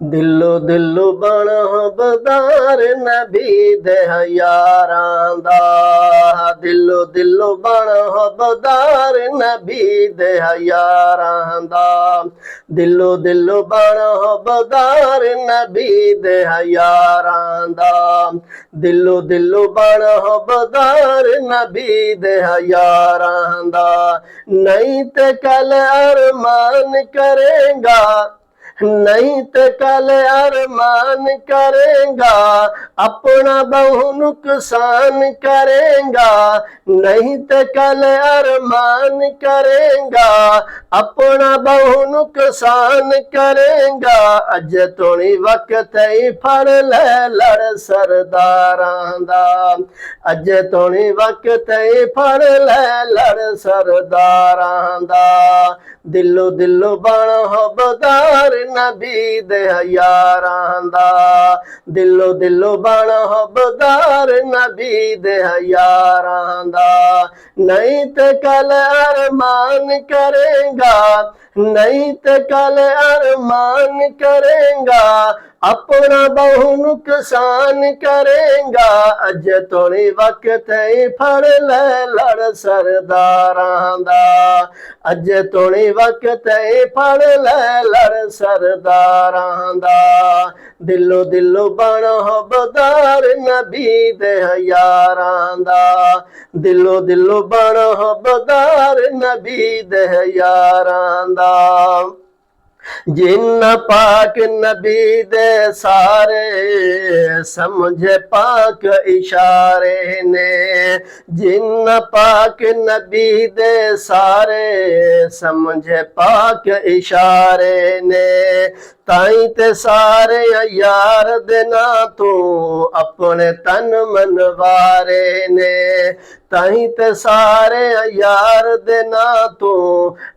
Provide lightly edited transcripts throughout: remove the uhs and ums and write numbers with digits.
दिलो दिलो बण हबदार नबी दे यारां दा। दिलो दिलो बण हबदार नबी दे यारां दा। दिलो दिलो बण हबदार नबी दे यारां दा। दिलो दिलो बण हबदार नबी दे यारां दा। नहीं ते कल अरमान करेगा, नहीं तो कल अरमान करेगा, अपना बहु नुकसान करेगा। नहीं तो कल अरमान करेगा, अपना बहु नुकसान करेगा। अज तोनी वक्त ही फड़ ले लड़ सरदारां दा। अज तोनी वक्त ही फड़ ले लड़ सरदारां दा। दिलो दिलो बण हबदार नबी दे यारां दा। दिलो दिलो बण हबदार नबी दे यारां दा। नहीं ते कल अरमान करेगा, नहीं ते कल अरमान करेगा, अपना बहु नुकसान करेगा। अज तोनी वक्त ही फड़ ले लड़ सरदारां दा। अज तोनी वक्त ही फड़ ले लड़ सरदारां दा। दिलो दिलो बण हबदार नबी दे यारां दा। दिलो दिलो बण हबदार नबी दे यारां दा। जिन्न पाक नबी दे सारे समझे पाक इशारे ने। जिन्न पाक नबी दे सारे समझे पाक इशारे ने। ताई ते सारे यार दे ना तू अपने तन मन वारे ने। ताई ते सारे यार दे ना तू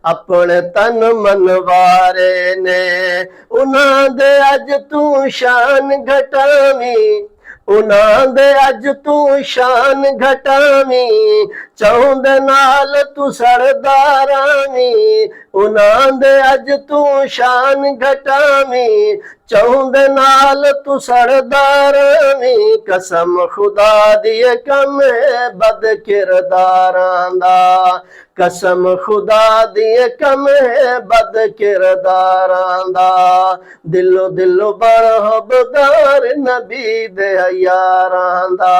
अपने तन मन वारे ने। उन्हां दे अज तू शान घटावी, उन्हां दे अज तू शान घटावी। चाहुंदे नाल तू सरदारावी, उन्हां दे अज तू शान घटावी। चाहुंदे नाल तू सरदारावी। कसम खुदा दी कम बद किरदारां दा। कसम खुदा दी कम बद किरदारां दा। दिलो दिलो बण हबदार नबी दे यारां दा।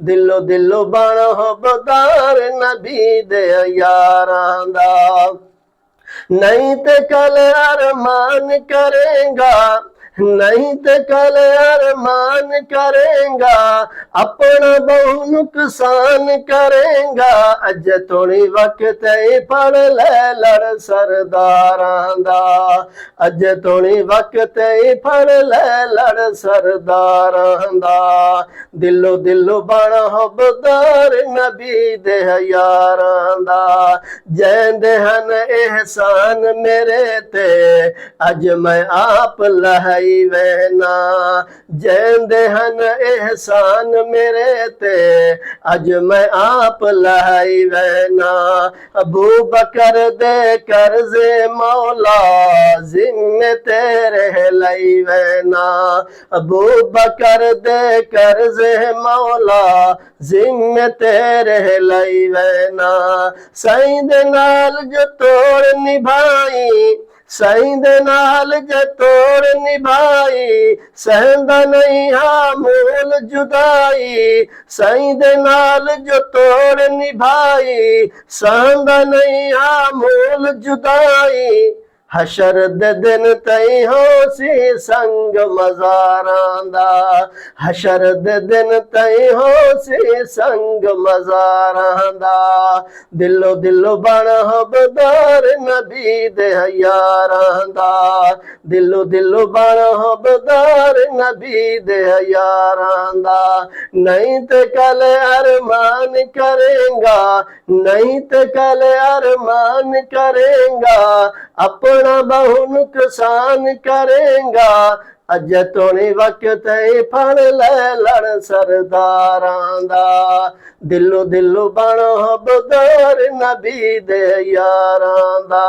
दिलो दिलो बण हबदार नबी दे यारां दा। नहीं ते कल अरमान करेगा, नहीं ते कल अरमान करेगा, अपना बहु नुकसान करेगा। अज तोनी वक्त ही फड़ ले लड़ सरदारां दा। अज तोनी वक्त ही फड़ ले लड़ सरदारां दा। दिलो दिलो बण हबदार नबी दे यारां दा। जैंदे हन एहसान मेरे ते, अज मैं आप लहाई वैना। जैंदे हन एहसान मेरे ते, अज मैं आप लहाई वैना। अबू बकर दे कर्जे मौला जिम्मे तेरे लाई वैना। अबू बकर दे कर्जे मौला जिम्मे तेरे लाई वैना। साईं दे नाल जो तोड़ निभाई, साईं दे नाल जो तोड़ निभाई। सहंदा नहीं हा मूल जुदाई, साईं दे नाल जो तोड़ निभाई। सहंदा नहीं हा मूल जुदाई। हशर दे दिन तई होसी संग मज़ारां दा। हशर दे दिन तई होसी संग मज़ारां दा। दिलो दिलो बण हबदार नबी दे यारां दा। दिलो दिलो बण हबदार नबी दे यारां दा। नहीं ते कल अरमान करेगा, नहीं ते कल अरमान करेगा, अपना बहु नुकसान करेगा। अज तोनी वक्त ही फड़ ले लड़ सरदारां दा। दिलो दिलो बण हबदार नबी दे यारां दा।